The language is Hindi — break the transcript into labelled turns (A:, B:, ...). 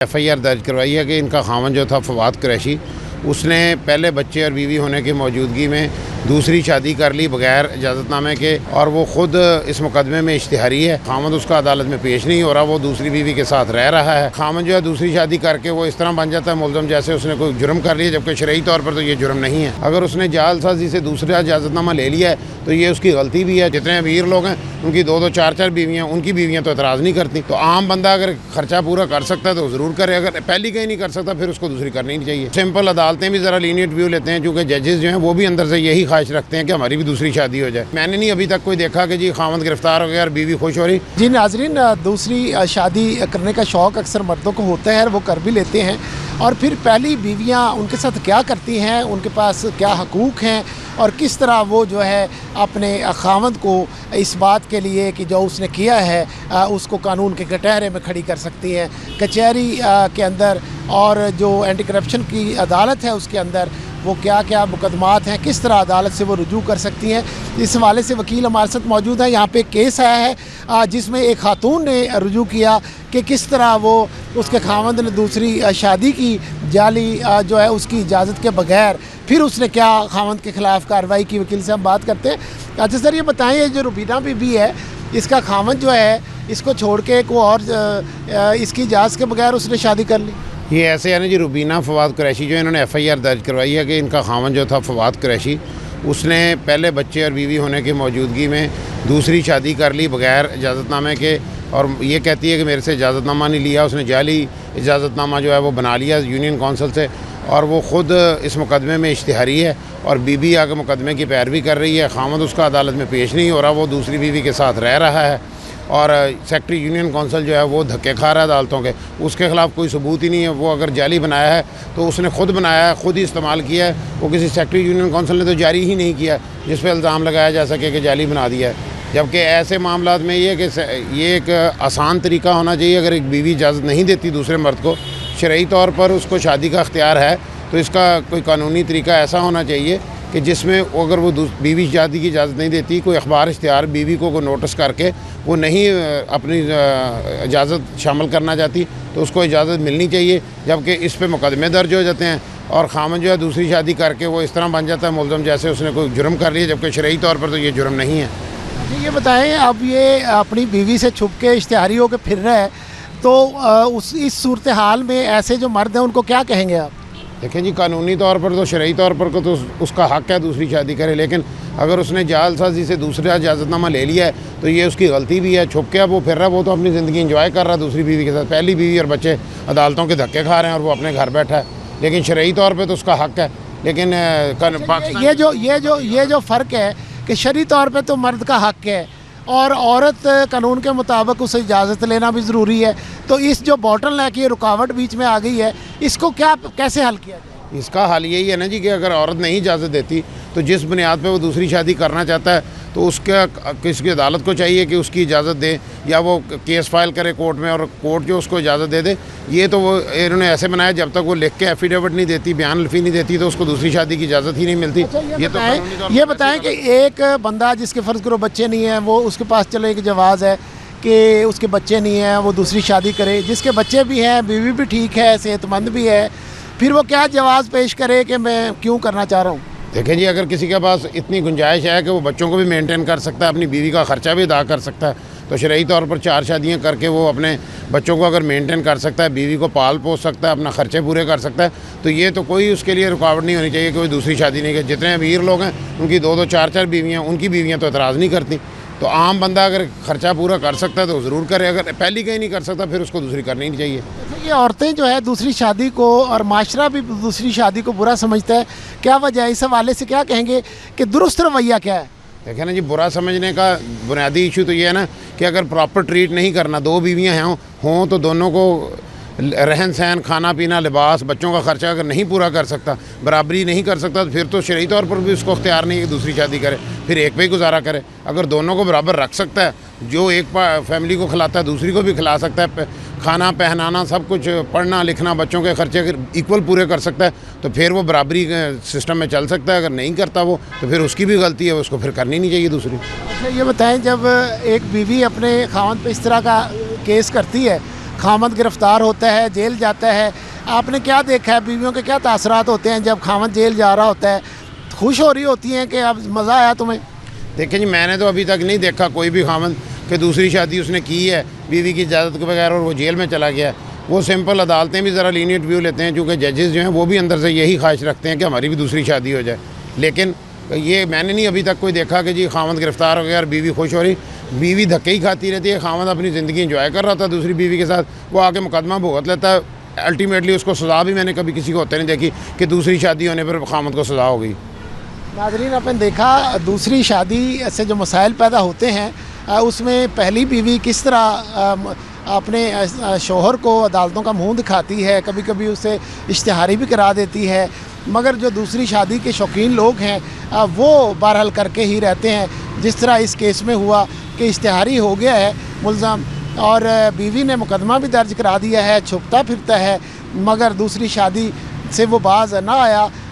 A: FIR दर्ज करवाई है कि इनका खावन जो था फवाद कुरैशी, उसने पहले बच्चे और बीवी होने की मौजूदगी में दूसरी शादी कर ली बगैर इजाज़तनामे के, और वो ख़ुद इस मुकदमे में इश्तिहारी है। खामद उसका अदालत में पेश नहीं हो रहा, वो दूसरी बीवी के साथ रह रहा है। खामद जो है दूसरी शादी करके वो इस तरह बन जाता है मुल्ज़म जैसे उसने कोई जुर्म कर लिया, जबकि शरई तौर पर तो ये जुर्म नहीं है। अगर उसने जालसाजी से दूसरा इजाज़तनामा ले लिया है तो ये उसकी गलती भी है। जितने अमीर लोग हैं उनकी 2-2 4-4 बीवियाँ, उनकी बीवियाँ तो एतराज़ नहीं करती। तो आम बंदा अगर खर्चा पूरा कर सकता है तो ज़रूर करे, अगर पहली कहीं नहीं कर सकता फिर उसको दूसरी करनी नहीं चाहिए। सिंपल अदालतें भी ज़रा लीनियट व्यू लेते हैं, क्योंकि जजेस जो हैं वो भी अंदर से यही ख्वाहिश रखते हैं कि हमारी भी दूसरी शादी हो जाए। मैंने नहीं अभी तक कोई देखा कि जी खामद गिरफ्तार हो गया और बीवी खुश हो रही।
B: जी नाज़रीन, दूसरी शादी करने का शौक़ अक्सर मर्दों को होता है और वो कर भी लेते हैं, और फिर पहली बीवियां उनके साथ क्या करती हैं, उनके पास क्या हकूक़ हैं और किस तरह वो जो है अपने खामद को इस बात के लिए कि जो उसने किया है उसको कानून के कटहरे में खड़ी कर सकती हैं कचहरी के अंदर, और जो एंटी करप्शन की अदालत है उसके अंदर वो क्या क्या मुकदमात हैं, किस तरह अदालत से वो रुजू कर सकती हैं। इस हवाले से वकील हमारे साथ मौजूद है। यहाँ पे केस आया है जिसमें एक खातून ने रुजू किया कि किस तरह वो उसके खामद ने दूसरी शादी की जाली जो है उसकी इजाज़त के बगैर, फिर उसने क्या खामद के ख़िलाफ़ कार्रवाई की। वकील से हम बात करते हैं। अच्छा सर, ये बताएं, ये जो रुबीना बीबी है इसका खामद जो है इसको छोड़ के को और इसकी इजाज़त के बगैर उसने शादी कर ली।
A: ये ऐसे है ना जी, रुबीना फवाद कुरैशी जो इन्होंने FIR दर्ज करवाई है कि इनका खावन जो था फवाद कुरैशी, उसने पहले बच्चे और बीवी होने की मौजूदगी में दूसरी शादी कर ली बगैर इजाज़तनामे के, और ये कहती है कि मेरे से इजाज़तनामा नहीं लिया। उसने जाली इजाज़तनामा जो है वो बना लिया यूनियन कौंसिल से, और वो ख़ुद इस मुकदमे में इश्तिहारी है और बीवी आगे मुकदमे की पैरवी कर रही है। खामद उसका अदालत में पेश नहीं हो रहा, वो दूसरी बीवी के साथ रह रहा है, और सेक्रेटरी यूनियन कौंसिल जो है वो धक्के खा रहा है अदालतों के। उसके ख़िलाफ़ कोई सबूत ही नहीं है। वो अगर जाली बनाया है तो उसने ख़ुद बनाया है, ख़ुद ही इस्तेमाल किया है। वो किसी सेक्रेटरी यूनियन कौंसिल ने तो जारी ही नहीं किया जिस पर इल्ज़ाम लगाया जा सके कि जाली बना दिया है। जबकि ऐसे मामलात में ये कि ये एक आसान तरीका होना चाहिए। अगर एक बीवी इजाज़त नहीं देती दूसरे मर्द को, शरई तौर पर उसको शादी का अख्तियार है, तो इसका कोई कानूनी तरीका ऐसा होना चाहिए कि जिसमें अगर वो बीवी शादी की इजाज़त नहीं देती, कोई अखबार इश्तिहार बीवी को नोटिस करके वो नहीं अपनी इजाज़त शामिल करना चाहती तो उसको इजाज़त मिलनी चाहिए। जबकि इस पे मुकदमे दर्ज हो जाते हैं और खामन जो है दूसरी शादी करके वो इस तरह बन जाता है मुल्ज़म जैसे उसने कोई जुर्म कर लिया, जबकि शरई तौर पर तो ये जुर्म नहीं है।
B: जी ये बताएं, अब ये अपनी बीवी से छुप के इश्तिहारी होकर फिर रहा है, तो इस सूरत हाल में ऐसे जो मर्द हैं उनको क्या कहेंगे आप?
A: देखें जी, कानूनी तौर पर तो शरई तौर पर तो उसका हक़ है दूसरी शादी करे, लेकिन अगर उसने जालसाजी से दूसरा इजाज़तनामा ले लिया है तो ये उसकी गलती भी है। छुप के वो फिर रहा है, वो तो अपनी ज़िंदगी इंजॉय कर रहा है दूसरी बीवी के साथ। पहली बीवी और बच्चे अदालतों के धक्के खा रहे हैं और वो अपने घर बैठा है, लेकिन शरई तौर पर तो उसका हक़ है। लेकिन
B: ये जो फ़र्क है कि शरई तौर पे तो मर्द का हक़ है और औरत कानून के मुताबिक उसे इजाज़त लेना भी ज़रूरी है, तो इस जो बॉटल नेक, ये रुकावट बीच में आ गई है, इसको कैसे हल किया जाए?
A: इसका हल यही है ना जी कि अगर औरत नहीं इजाज़त देती तो जिस बुनियाद पे वो दूसरी शादी करना चाहता है तो उसका किसी अदालत को चाहिए कि उसकी इजाज़त दे, या वो केस फाइल करे कोर्ट में और कोर्ट जो उसको इजाज़त दे दे। ये तो वो इन्होंने ऐसे बनाया, जब तक वो लिख के एफिडेविट नहीं देती, बयान लिफी नहीं देती, तो उसको दूसरी शादी की इजाज़त ही नहीं मिलती।
B: अच्छा, ये बताएं कि एक बंदा जिसके फ़र्ज़ करो बच्चे नहीं हैं, वो उसके पास चलो एक जवाज़ है कि उसके बच्चे नहीं हैं, वो दूसरी शादी करे, जिसके बच्चे भी हैं, बीवी भी ठीक है, सेहतमंद भी है, फिर वो क्या जवाज़ पेश करे कि मैं क्यों करना चाह रहा हूँ?
A: देखें जी, अगर किसी के पास इतनी गुंजाइश है कि वो बच्चों को भी मेंटेन कर सकता है, अपनी बीवी का ख़र्चा भी अदा कर सकता है, तो शरई तौर पर 4 शादियाँ करके वो अपने बच्चों को अगर मेंटेन कर सकता है, बीवी को पाल पोस सकता है, अपना ख़र्चे पूरे कर सकता है, तो ये तो कोई उसके लिए रुकावट नहीं होनी चाहिए कि कोई दूसरी शादी नहीं करे। जितने अमीर लोग हैं उनकी 2-2 4-4 बीवियाँ, उनकी बीवियाँ तो एतराज़ नहीं करती। तो आम बंदा अगर ख़र्चा पूरा कर सकता है तो ज़रूर करे, अगर पहली कहीं नहीं कर सकता फिर उसको दूसरी करनी नहीं चाहिए।
B: ये औरतें जो है दूसरी शादी को, और माशरा भी दूसरी शादी को बुरा समझता है, क्या वजह है? इस हवाले से क्या कहेंगे कि दुरुस्त रवैया क्या है?
A: देखें ना जी, बुरा समझने का बुनियादी इशू तो ये है ना कि अगर प्रॉपर ट्रीट नहीं करना, 2 बीवियाँ हों तो दोनों को रहन सहन, खाना पीना, लिबास, बच्चों का खर्चा अगर नहीं पूरा कर सकता, बराबरी नहीं कर सकता, तो फिर तो शरई तौर पर भी उसको अख्तियार नहीं है कि दूसरी शादी करे, फिर एक पे ही गुजारा करे। अगर दोनों को बराबर रख सकता है, जो एक फैमिली को खिलाता है दूसरी को भी खिला सकता है, खाना पहनाना सब कुछ, पढ़ना लिखना, बच्चों के खर्चे अगर इक्वल पूरे कर सकता है तो फिर वो बराबरी सिस्टम में चल सकता है। अगर नहीं करता वो तो फिर उसकी भी गलती है, उसको फिर करनी नहीं चाहिए दूसरी।
B: अच्छा ये बताएं, जब एक बीवी अपने खावंद पे इस तरह का केस करती है खामद गिरफ़्तार होता है, जेल जाता है। आपने क्या देखा है, बीवियों के क्या तासरात होते हैं जब खामद जेल जा रहा होता है? खुश हो रही होती हैं कि अब मज़ा आया तुम्हें?
A: देखिए जी, मैंने तो अभी तक नहीं देखा कोई भी खामद कि दूसरी शादी उसने की है बीवी की इजाज़त के बगैर और वो जेल में चला गया। वो सिंपल अदालतें भी ज़रा लीनियंट व्यू लेते हैं, क्योंकि जजेस जो हैं वो भी अंदर से यही ख्वाहिश रखते हैं कि हमारी भी दूसरी शादी हो जाए। लेकिन ये मैंने नहीं अभी तक कोई देखा कि जी खामद गिरफ़्तार हो गया और बीवी खुश हो रही। बीवी धक्के ही खाती रहती है। खामद अपनी ज़िंदगी इंजॉय कर रहा था दूसरी बीवी के साथ, वो आके मुकदमा भुगत लेता है। अल्टीमेटली उसको सज़ा भी मैंने कभी किसी को होते नहीं देखी कि दूसरी शादी होने पर खामद को सज़ा हो गई।
B: नाज़रीन, आपने देखा दूसरी शादी से जो मसाइल पैदा होते हैं उसमें पहली बीवी किस तरह अपने शौहर को अदालतों का मुंह दिखाती है, कभी कभी उसे इश्तिहारी भी करा देती है। मगर जो दूसरी शादी के शौकीन लोग हैं वो बहरहाल करके ही रहते हैं। जिस तरह इस केस में हुआ कि इश्तिहारी हो गया है मुल्ज़म और बीवी ने मुकदमा भी दर्ज करा दिया है, छुपता फिरता है, मगर दूसरी शादी से वो बाज ना आया।